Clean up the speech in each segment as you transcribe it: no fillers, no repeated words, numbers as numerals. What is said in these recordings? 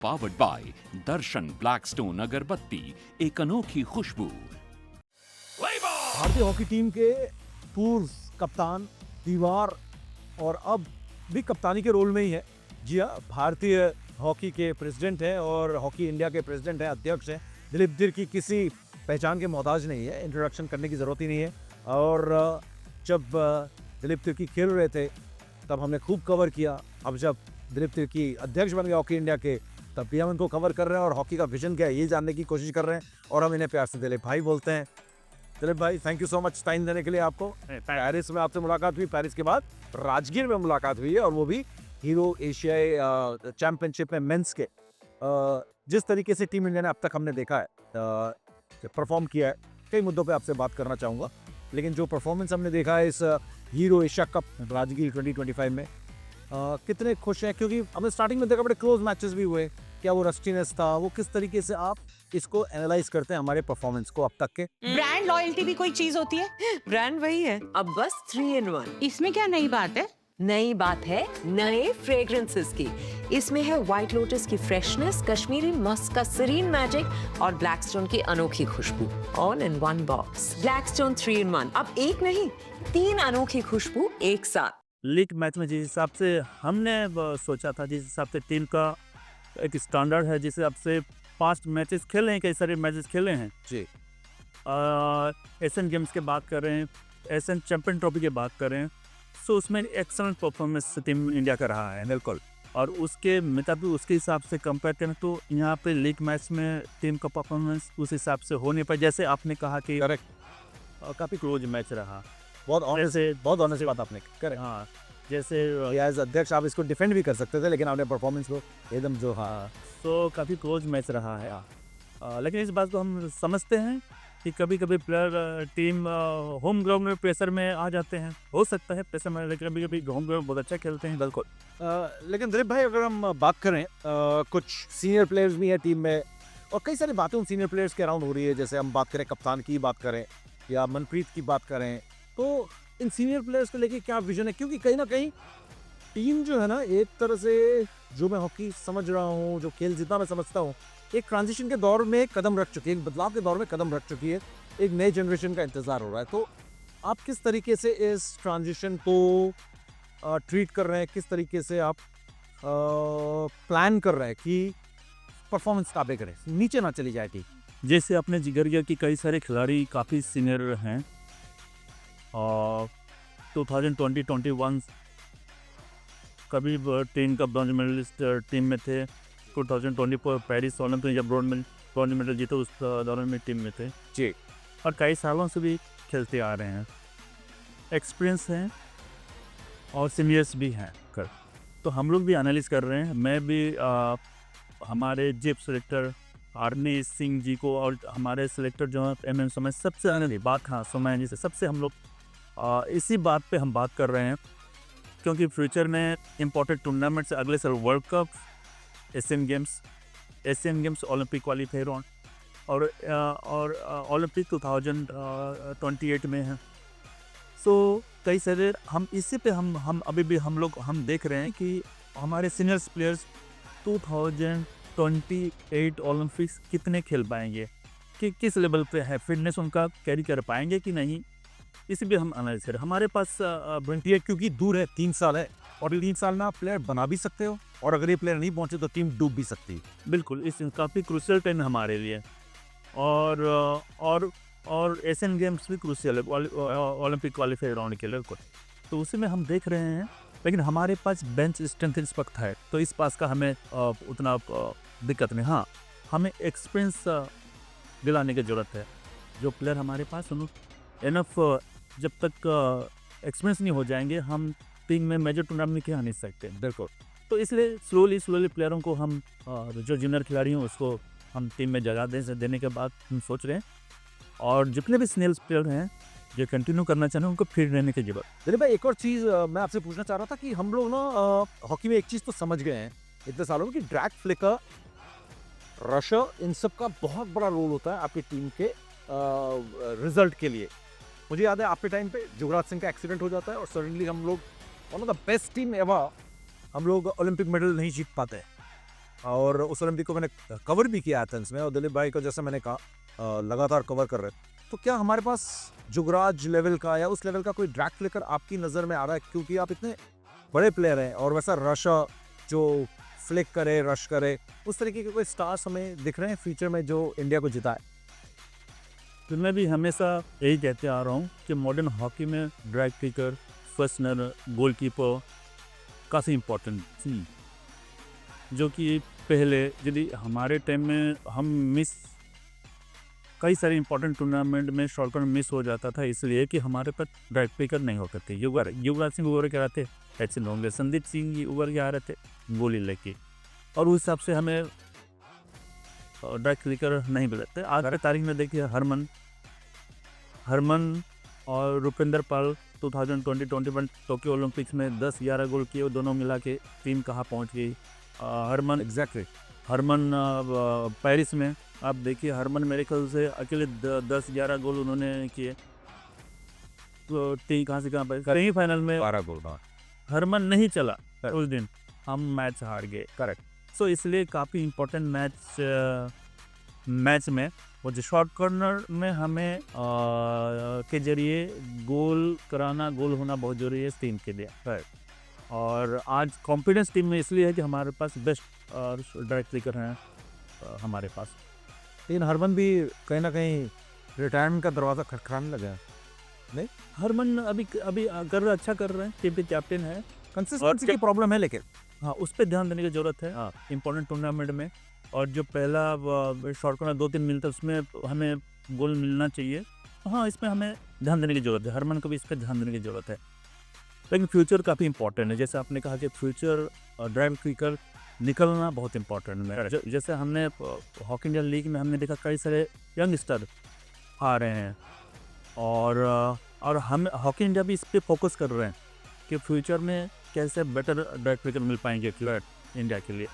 Powered by Darshan Blackstone अगरबत्ती, एक अनोखी खुशबू। भारतीय हॉकी टीम के पूर्व कप्तान, दीवार और अब भी कप्तानी के रोल में ही है। जी हाँ, भारतीय हॉकी के प्रेसिडेंट हैं और हॉकी इंडिया के प्रेसिडेंट हैं, अध्यक्ष हैं। दिलीप तिर्की किसी पहचान के मोहताज नहीं है, इंट्रोडक्शन करने की ज़रूरत ही नहीं है। और जब दिलीप तिर्की खेल रहे थे तब हमने खूब कवर किया। अब जब दिलीप तिर्की अध्यक्ष बन गए हॉकी इंडिया के, तब भी हम इनको कवर कर रहे हैं और हॉकी का विजन क्या है ये जानने की कोशिश कर रहे हैं। और हम इन्हें प्यार से दिलीप भाई बोलते हैं। दिलीप भाई, thank you so much time देने के लिए आपको। पेरिस में आपसे मुलाकात हुई, पेरिस के बाद राजगीर में मुलाकात हुई है, और वो भी हीरो एशियाई चैंपियनशिप में मेंस के। जिस तरीके से टीम इंडिया ने अब तक हमने देखा है परफॉर्म किया है, कई मुद्दों पे आपसे बात करना चाहूँगा, लेकिन जो परफॉर्मेंस हमने देखा है इस हीरो एशिया कप राजगीर 2025 में, कितने खुश हैं? क्योंकि हमने स्टार्टिंग में देखा बड़े क्लोज मैचेस भी हुए। क्या वो रस्टीनेस था? वो किस तरीके से आप इसको एनालाइज करते हैं हमारे परफॉर्मेंस को अब तक के? ब्रांड लॉयल्टी भी कोई चीज होती है? ब्रांड वही है, अब बस 3 in 1। इसमें क्या नई बात है? नई बात है नए फ्रेग्रेंसेस की। इसमें है व्हाइट लोटस की फ्रेशनेस, कश्मीरी मस्क का सीरीन मैजिक और ब्लैकस्टोन की अनोखी खुशबू, all in one box. Blackstone 3 in 1, अब एक नहीं 3 अनोखी खुशबू एक साथ। लीग मैच में जिस हिसाब से हमने सोचा था, जिस हिसाब से टीम का एक स्टैंडर्ड है, जिस हिसाब से 5 मैचेस खेले हैं, कई सारे मैचेस खेले हैं जी। एशियन गेम्स की बात कर रहे हैं, एशियन चैंपियन ट्रॉफी की बात कर रहे हैं, सो उसमें एक्सेलेंट परफॉर्मेंस टीम इंडिया का रहा है। बिल्कुल। और उसके मुताबिक उसके हिसाब से कंपेयर करें तो यहाँ पे लीग मैच में टीम का परफॉर्मेंस उस हिसाब से हो नहीं पाया। जैसे आपने कहा कि करेक्ट, काफ़ी क्लोज मैच रहा। बहुत ऑनेस्ट बात आपने करेक्ट। हाँ, जैसे एज अध्यक्ष आप इसको डिफेंड भी कर सकते थे, लेकिन आपने परफॉर्मेंस को एकदम जो तो काफ़ी क्लोज मैच रहा है। लेकिन इस बात को हम समझते हैं कि कभी कभी प्लेयर टीम होम ग्राउंड में प्रेशर में आ जाते हैं, हो सकता है प्रेशर में, लेकिन कभी कभी होम ग्राउंड बहुत अच्छा खेलते हैं। बिल्कुल। लेकिन दिलीप भाई, अगर हम बात करें, कुछ सीनियर प्लेयर्स भी हैं टीम में, और कई सारी बातें उन सीनियर प्लेयर्स के अराउंड हो रही है। जैसे हम बात करें कप्तान की बात करें या मनप्रीत की बात करें, तो इन सीनियर प्लेयर्स को लेके क्या विजन है? क्योंकि कहीं ना कहीं टीम जो है ना, एक तरह से जो मैं हॉकी समझ रहा हूँ, जो खेल जितना मैं समझता हूँ, एक ट्रांजिशन के दौर में कदम रख चुकी है, एक बदलाव के दौर में कदम रख चुकी है, एक नए जनरेशन का इंतजार हो रहा है। तो आप किस तरीके से इस ट्रांजिशन को ट्रीट कर रहे हैं? किस तरीके से आप प्लान कर रहे हैं कि परफॉर्मेंस काबे करें, नीचे ना चली जाए टीम? जैसे अपने जिगरिया की कई सारे खिलाड़ी काफ़ी सीनियर हैं, और 2020-21 कभी टीम का ब्रॉन्ज मेडलिस्ट टीम में थे। 2024 पेरिस ओलंपिक जब ब्रॉन्ज मेडल जीते उस दौरान में टीम में थे जी। और कई सालों से भी खेलते आ रहे हैं, एक्सपीरियंस हैं और सीनियर्स भी हैं कर। तो हम लोग भी एनालिस कर रहे हैं। मैं भी हमारे जेब सेलेक्टर आर्नी सिंह जी को और हमारे सेलेक्टर जो हैं एम समय सबसे ज़्यादा बात, हाँ समय जी से सबसे हम लोग इसी बात पे हम बात कर रहे हैं, क्योंकि फ्यूचर में इम्पोर्टेंट टूर्नामेंट से अगले साल world cup, Asian games, Olympic qualifier और ओलंपिक 2028 में है। सो कई सारे हम इसी पे हम अभी भी हम देख रहे हैं कि हमारे सीनियर्स प्लेयर्स 2028 ओलंपिक्स कितने खेल पाएंगे, कि किस लेवल पे है, फिटनेस उनका कैरी कर पाएंगे कि नहीं, इसी पे हम एनालिस करें। हमारे पास ये क्योंकि दूर है, 3 साल है, और 3 साल में आप प्लेयर बना भी सकते हो, और अगर ये प्लेयर नहीं पहुंचे तो टीम डूब भी सकती है। बिल्कुल, इस काफ़ी क्रूशियल टाइम हमारे लिए, और एशियन गेम्स भी क्रूशियल है, ओलंपिक क्वालिफायर राउंड के लिए। तो उसी में हम देख रहे हैं, लेकिन हमारे पास बेंच स्ट्रेंथ इस वक्त है, तो इस पास का हमें उतना दिक्कत नहीं। हाँ, हमें एक्सपीरियंस दिलाने की ज़रूरत है। जो प्लेयर हमारे पास इनफ, जब तक एक्सपीरियंस नहीं हो जाएंगे, हम टीम में मेजर टूर्नामेंट में खेल नहीं सकते। बिल्कुल। तो इसलिए स्लोली प्लेयरों को हम जो जूनियर खिलाड़ी हैं उसको हम टीम में जगह देने के बाद हम सोच रहे हैं, और जितने भी सीनियर प्लेयर हैं जो कंटिन्यू करना चाह रहे हैं उनको फिट रहने की जरूरत। दिलीप भाई, एक और चीज़ मैं आपसे पूछना चाह रहा था कि हम लोग ना हॉकी में एक चीज़ तो समझ गए हैं इतने सालों में कि ड्रैग फ्लिकर, रशर, इन सब का बहुत बड़ा रोल होता है आपकी टीम के रिजल्ट के लिए। मुझे याद है आपके टाइम पे युवराज सिंह का एक्सीडेंट हो जाता है और सडनली हम लोग one of the best team ever, हम लोग ओलंपिक मेडल नहीं जीत पाते। और उस ओलंपिक को मैंने कवर भी किया एथेंस में, और दिलीप भाई को जैसे मैंने कहा लगातार कवर कर रहे हैं। तो क्या हमारे पास जुगराज लेवल का या उस लेवल का कोई ड्रैग फ्लिकर आपकी नज़र में आ रहा है, क्योंकि आप इतने बड़े प्लेयर हैं, और वैसा रश जो फ्लिक करे, रश करे, उस तरीके के कोई स्टार्स हमें दिख रहे हैं फ्यूचर में जो इंडिया को जिताए? तो मैं भी हमेशा यही कहते आ रहा हूँ कि मॉडर्न हॉकी में ड्रैग किकर, फर्स्टनर, गोलकीपर काफ़ी इम्पोर्टेंट थी, जो कि पहले यदि हमारे टाइम में हम मिस कई सारे इंपॉर्टेंट टूर्नामेंट में शॉर्टकट मिस हो जाता था, इसलिए कि हमारे पास ड्रैग पिकर नहीं होते थे। युवराज सिंह उभर के आ रहे थे, सचिन होंगे, संदीप सिंह जी उभर के आ रहे थे गोली लेके, और उस हिसाब से हमें ड्रैग पिकर नहीं मिलते। आज की तारीख में देखिए हरमन और रुपिंदर पाल 2021 टोक्यो ओलंपिक्स में 10-11 गोल किए, दोनों मिला के टीम कहाँ पहुँच गई। हरमन पेरिस में आप देखिए, हरमन मेरे ख्याल से अकेले 10-11 गोल उन्होंने किए, तो टीम कहाँ से कहाँ पर सेमीफाइनल में 12 गोल हरमन नहीं चला उस दिन, हम मैच हार गए। करेक्ट। सो इसलिए काफ़ी इम्पोर्टेंट मैच में वो जो शॉर्ट कॉर्नर में हमें के जरिए गोल कराना, गोल होना बहुत जरूरी है इस टीम के लिए। और आज कॉन्फिडेंस टीम में इसलिए है कि हमारे पास बेस्ट ड्रैग पिकर हैं हमारे पास। लेकिन हरमन भी कहीं ना कहीं रिटायरमेंट का दरवाज़ा खटखटाने लगा है, नहीं? हरमन अभी अच्छा कर रहे हैं, टीम के कैप्टन है। कंसिस्टेंसी की प्रॉब्लम है, लेकिन हाँ, उस पर ध्यान देने की ज़रूरत है इंपॉर्टेंट टूर्नामेंट में। और जो पहला शॉर्ट कॉर्नर 2-3 मिलता है, उसमें हमें गोल मिलना चाहिए। हाँ, इसमें हमें ध्यान देने की ज़रूरत है, हरमन को भी इस पर ध्यान देने की ज़रूरत है। लेकिन फ्यूचर काफ़ी इंपॉर्टेंट है, जैसे आपने कहा कि फ्यूचर ड्रैग पिकर निकलना बहुत इंपॉर्टेंट है। जैसे हमने हॉकी इंडिया लीग में हमने देखा कई सारे यंगस्टर आ रहे हैं, और हम हॉकी इंडिया भी इस पर फोकस कर रहे हैं कि फ्यूचर में कैसे बेटर ड्रैग पिकर मिल पाएंगे इंडिया के लिए।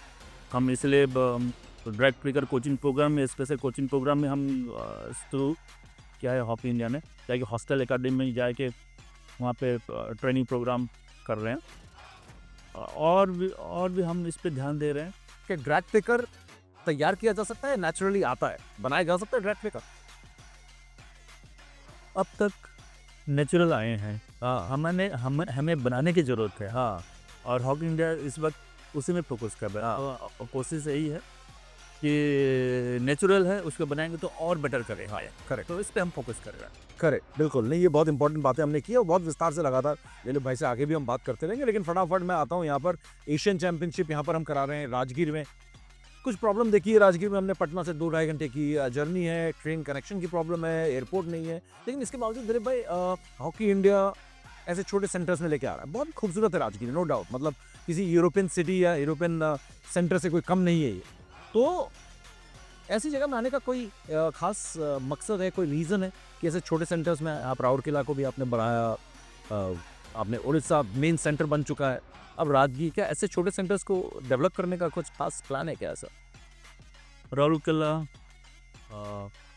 हम इसलिए ड्रैग पिकर कोचिंग प्रोग्राम में, स्पेशल कोचिंग प्रोग्राम में हम थ्रू क्या है हॉकी इंडिया ने जाके हॉस्टल एकेडमी में जाके वहाँ पे ट्रेनिंग प्रोग्राम कर रहे हैं, और भी हम इस पे ध्यान दे रहे हैं कि ड्रैग पिकर तैयार किया जा सकता है, नेचुरली आता है, बनाया जा सकता है ड्रैग पिकर। अब तक नेचुरल आए हैं, हमें बनाने की ज़रूरत है। हाँ, और हॉकी इंडिया इस वक्त उसी में फोकस कर रहा है। और कोशिश यही है कि नेचुरल है, उसको बनाएंगे तो और बेटर करें। हाँ, करेक्ट। तो इस पे हम फोकस कर रहे हैं। करेक्ट, बिल्कुल। नहीं, ये बहुत इंपॉर्टेंट बातें हमने की और बहुत विस्तार से लगातार दिलीप भाई से आगे भी हम बात करते रहेंगे। लेकिन फटाफट मैं आता हूँ यहाँ पर एशियन चैंपियनशिप यहाँ पर हम करा रहे हैं राजगीर में। कुछ प्रॉब्लम देखी है राजगीर में, हमने पटना से 2-2.5 घंटे की जर्नी है, ट्रेन कनेक्शन की प्रॉब्लम है, एयरपोर्ट नहीं है, लेकिन इसके बावजूद दिलीप भाई हॉकी इंडिया ऐसे छोटे सेंटर्स में लेके आ रहा है। बहुत खूबसूरत है राजगीर, नो डाउट, मतलब किसी यूरोपियन सिटी या यूरोपियन सेंटर से कोई कम नहीं है ये। तो ऐसी जगह में आने का कोई खास मकसद है, कोई रीज़न है कि ऐसे छोटे सेंटर्स में आप राउरकेला को भी आपने बढ़ाया, आपने उड़ीसा मेन सेंटर बन चुका है, अब राजगीर, क्या ऐसे छोटे सेंटर्स को डेवलप करने का कुछ खास प्लान है क्या ऐसा? राउरकेला,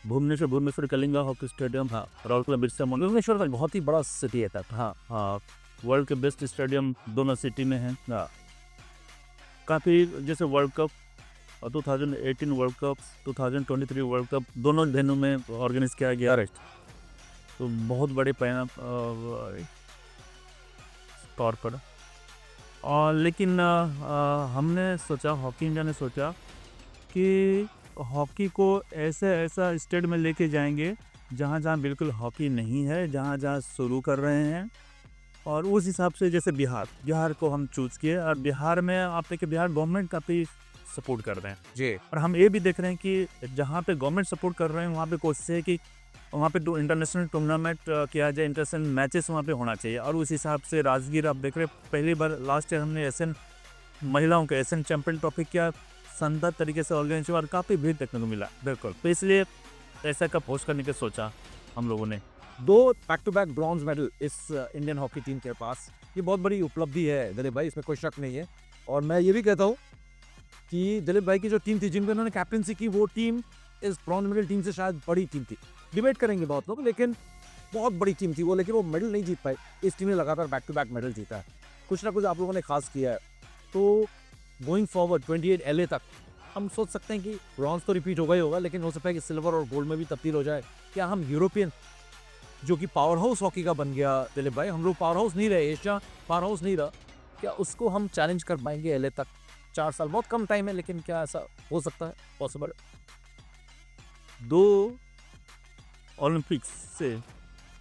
भुवनेश्वर कलिंगा हॉकी स्टेडियम, हाँ, राउरकेला बिरसा मुंडा, भुवनेश्वर का बहुत ही बड़ा सिटी है तक। हाँ, वर्ल्ड के बेस्ट स्टेडियम दोनों सिटी में है। हाँ, काफ़ी जैसे world cup 2018 world cup, 2023 world cup दोनों वेन्यू में ऑर्गेनाइज किया गया। तो बहुत बड़े तौर पर। और लेकिन हमने सोचा, हॉकी इंडिया ने सोचा कि हॉकी को ऐसा स्टेट में लेके जाएंगे जहाँ बिल्कुल हॉकी नहीं है, जहाँ शुरू कर रहे हैं। और उस हिसाब से जैसे बिहार को हम चूज़ किए, और बिहार में आप देखिए बिहार गवर्नमेंट काफ़ी सपोर्ट कर रहे हैं जी। और हम ये भी देख रहे हैं कि जहाँ पे गवर्नमेंट सपोर्ट कर रहे हैं वहाँ पे कोशिश है कि वहाँ पे इंटरनेशनल टूर्नामेंट किया जाए, इंटरनेशनल मैचेस वहाँ पे होना चाहिए। और उस हिसाब से राजगीर आप देख रहे हैं, पहली बार लास्ट ईयर हमने एशियन महिलाओं के एशियन चैंपियन ट्रॉफी किया, शानदार तरीके से ऑर्गेनाइज हुआ और काफ़ी भीड़ देखने को मिला। बिल्कुल, तो इसलिए ऐसा का होस्ट करने का सोचा हम लोगों ने। 2 back to back bronze medal इस इंडियन हॉकी टीम के पास, ये बहुत बड़ी उपलब्धि है दिलीप भाई, इसमें कोई शक नहीं है। और मैं ये भी कहता हूँ कि दिलीप भाई की जो टीम थी जिनको इन्होंने कैप्टनसी की, वो टीम इस ब्रॉन्ज मेडल टीम से शायद बड़ी टीम थी। डिबेट करेंगे बहुत लोग, लेकिन बहुत बड़ी टीम थी वो, लेकिन वो मेडल नहीं जीत पाई। इस टीम ने लगातार बैक टू बैक मेडल जीता है, कुछ ना कुछ आप लोगों ने खास किया है। तो गोइंग फॉरवर्ड 28 LA तक हम सोच सकते हैं कि ब्रॉन्ज तो रिपीट होगा ही होगा, लेकिन हो सकता है कि सिल्वर और गोल्ड में भी तब्दील हो जाए। क्या हम यूरोपियन जो कि पावर हाउस हॉकी का बन गया दिलीप भाई, हम लोग पावर हाउस नहीं रहे, एशिया पावर हाउस नहीं रहा, क्या उसको हम चैलेंज कर पाएंगे LA तक? 4 साल बहुत कम टाइम है, लेकिन क्या ऐसा हो सकता है पॉसिबल? 2 ओलंपिक्स से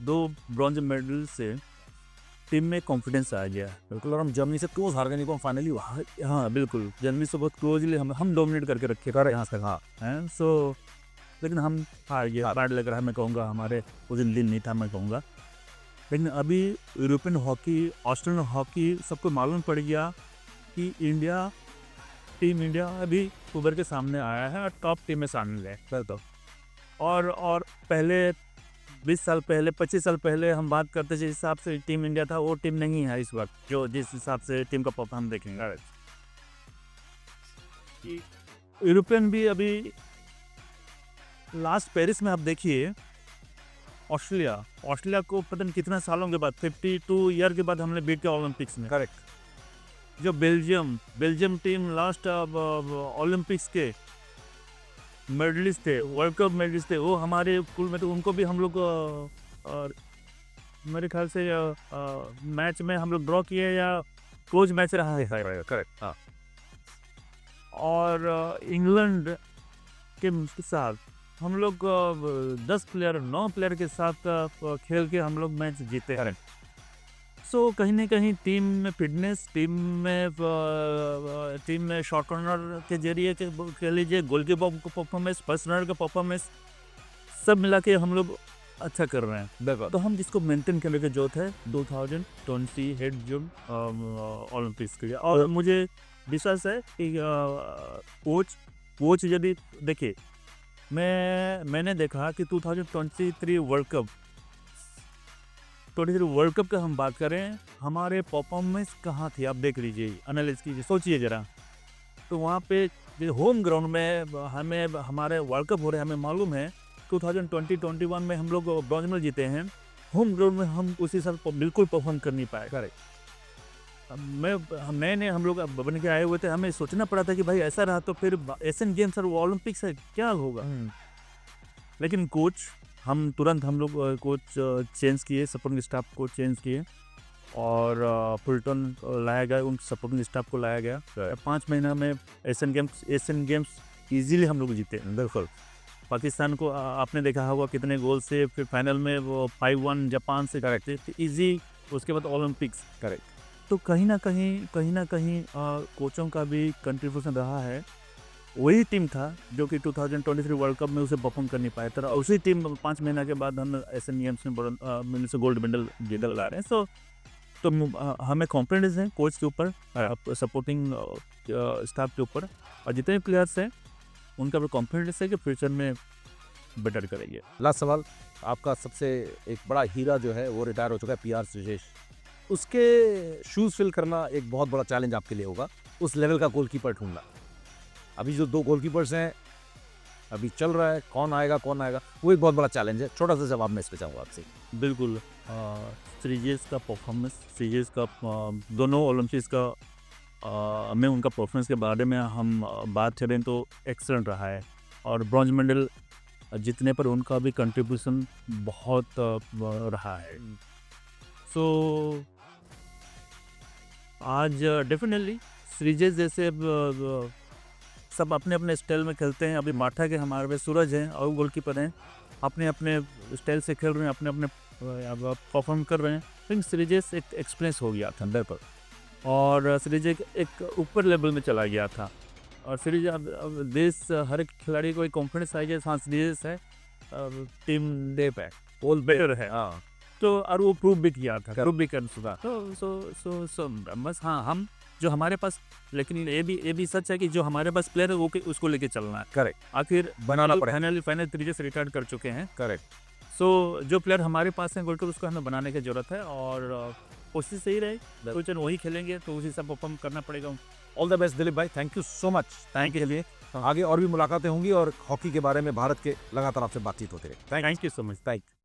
2 ब्रॉन्ज मेडल से टीम में कॉन्फिडेंस आ गया। बिल्कुल, और हम जर्मनी से क्लोज हार गए, नहीं तो फाइनली वहाँ हाँ बिल्कुल, जर्मनी से बहुत क्लोजली हम डोमिनेट करके रखे कर यहाँ तक। हाँ हैं सो, लेकिन हम हार गए, बैड लग रहा है मैं कहूँगा, हमारे उस दिन नहीं था मैं कहूँगा। लेकिन अभी यूरोपियन हॉकी, ऑस्ट्रेलियन हॉकी सबको मालूम पड़ गया कि टीम इंडिया अभी उभर के सामने आया है और टॉप टीम में शामिल है। तो और पहले 20 साल पहले, 25 साल पहले हम बात करते जिस हिसाब से टीम इंडिया था, वो टीम नहीं है इस वक्त, जो जिस हिसाब से टीम का परफॉर्म देखेंगे। यूरोपियन भी अभी लास्ट पेरिस में आप देखिए, ऑस्ट्रेलिया को पता नहीं कितना सालों के बाद, 52 ईयर के बाद हमने बीट किया ओलंपिक्स में। करेक्ट। जो बेल्जियम टीम लास्ट ओलंपिक्स के मेडलिस्ट थे, वर्ल्ड कप मेडलिस्ट थे, वो हमारे स्कूल में, तो उनको भी हम लोग मेरे ख्याल से मैच में हम लोग ड्रॉ किए या क्लोज मैच रहा है। करेक्ट। हाँ। और इंग्लैंड के साथ हम लोग 9 प्लेयर के साथ खेल के हम लोग मैच जीते हैं। सो कहीं ना कहीं टीम में फिटनेस, टीम में शॉट कॉर्नर के जरिए कह लीजिए, गोलकीपर का परफॉर्मेंस, फर्स्ट रनर का परफॉर्मेंस, सब मिला के हम लोग अच्छा कर रहे हैं। तो हम जिसको मेंटेन करने की जरूरत है 2020 हेड जून ओलंपिक्स के लिए। और मुझे विश्वास है कि कोच यदि देखिए, मैंने देखा कि 2023 वर्ल्ड कप का हम बात करें, हमारे परफॉर्मेंस कहाँ थी आप देख लीजिए, एनालिसिस कीजिए, सोचिए जरा। तो वहाँ पे होम ग्राउंड में हमारे वर्ल्ड कप हो रहे हैं, हमें मालूम है 2020-21 में हम लोग ब्रॉन्ज मेडल जीते हैं, होम ग्राउंड में हम उसी साल बिल्कुल परफॉर्म कर नहीं पाए। नए हम लोग बन के आए हुए थे, हमें सोचना पड़ा था कि भाई ऐसा रहा तो फिर एशियन गेम्स और ओलंपिक्स है क्या होगा। लेकिन हम लोग कोच चेंज किए, सपोर्टिंग स्टाफ को चेंज किए और फुलटन लाया गया, उन सपोर्टिंग स्टाफ को लाया गया। 5 महीना में एशियन गेम्स इजीली हम लोग जीते। बिल्कुल, पाकिस्तान को आपने देखा होगा कितने गोल से, फिर फाइनल में वो 5-1 जापान से करेक्ट इजी, उसके बाद ओलंपिक्स। करेक्ट। तो कहीं ना कहीं कोचों का भी कंट्रीब्यूशन रहा है। वही टीम था जो कि 2023 वर्ल्ड कप में उसे परफॉर्म कर नहीं पाया था, उसी टीम 5 महीना के बाद हम एशियन गेम्स में से गोल्ड मेडल जीतने ला रहे हैं। तो हमें कॉन्फिडेंस है कोच के ऊपर, सपोर्टिंग स्टाफ के ऊपर, और जितने प्लेयर्स हैं उनका भी कॉन्फिडेंस है कि फ्यूचर में बेटर करेंगे। लास्ट सवाल, आपका सबसे एक बड़ा हीरा जो है वो रिटायर हो चुका है, PR श्रीजेश, उसके शूज़ फिल करना एक बहुत बड़ा चैलेंज आपके लिए होगा, उस लेवल का गोलकीपर ढूंढना। अभी जो 2 गोलकीपर्स हैं, अभी चल रहा है, कौन आएगा, वो एक बहुत बड़ा चैलेंज है। छोटा सा जवाब मैं इस पे चाहूँगा आपसे। बिल्कुल, श्रीजेश का परफॉर्मेंस, श्रीजेश का दोनों ओलंपिक्स का में उनका परफॉर्मेंस के बारे में हम बात करें तो एक्सेलेंट रहा है, और ब्रॉन्ज मेडल जीतने पर उनका भी कंट्रीब्यूशन बहुत रहा है। सो आज डेफिनेटली श्रीजेश जैसे सब अपने अपने स्टाइल में खेलते हैं। अभी माठा के हमारे पे सूरज हैं और गोलकीपर हैं, अपने अपने स्टाइल से खेल रहे हैं, अपने अपने परफॉर्म कर रहे हैं। लेकिन श्रीजेश एक एक्सपीरियंस हो गया था अंदर पर, और श्रीजेश एक ऊपर लेवल में चला गया था, और श्रीजेश अब देश हर एक खिलाड़ी को एक कॉन्फिडेंस आ गया, हाँ श्रीजेश है, टीम डे पे ऑल बेटर है। हाँ, तो और वो प्रूव भी किया था, प्रूव भी कर चुका। तो बस हाँ, हम जो हमारे पास, लेकिन ये भी सच है कि जो हमारे पास प्लेयर है वो उसको लेके चलना है। करेक्ट। आखिर बनाना पड़ेगा, फाइनल श्रीजेश रिटायर कर चुके हैं। करेक्ट। सो जो प्लेयर हमारे पास हैं गोलकीपर, उसको हमें बनाने की जरूरत है, और कोशिश सही रहे, फ्यूचर वही खेलेंगे तो उसी से परफॉर्म करना पड़ेगा। ऑल द बेस्ट दिलीप भाई, thank you so much. Thank you. चलिए आगे और भी मुलाकातें होंगी और हॉकी के बारे में भारत के लगातार आपसे बातचीत होती रहे। Thank you so much. Thank you.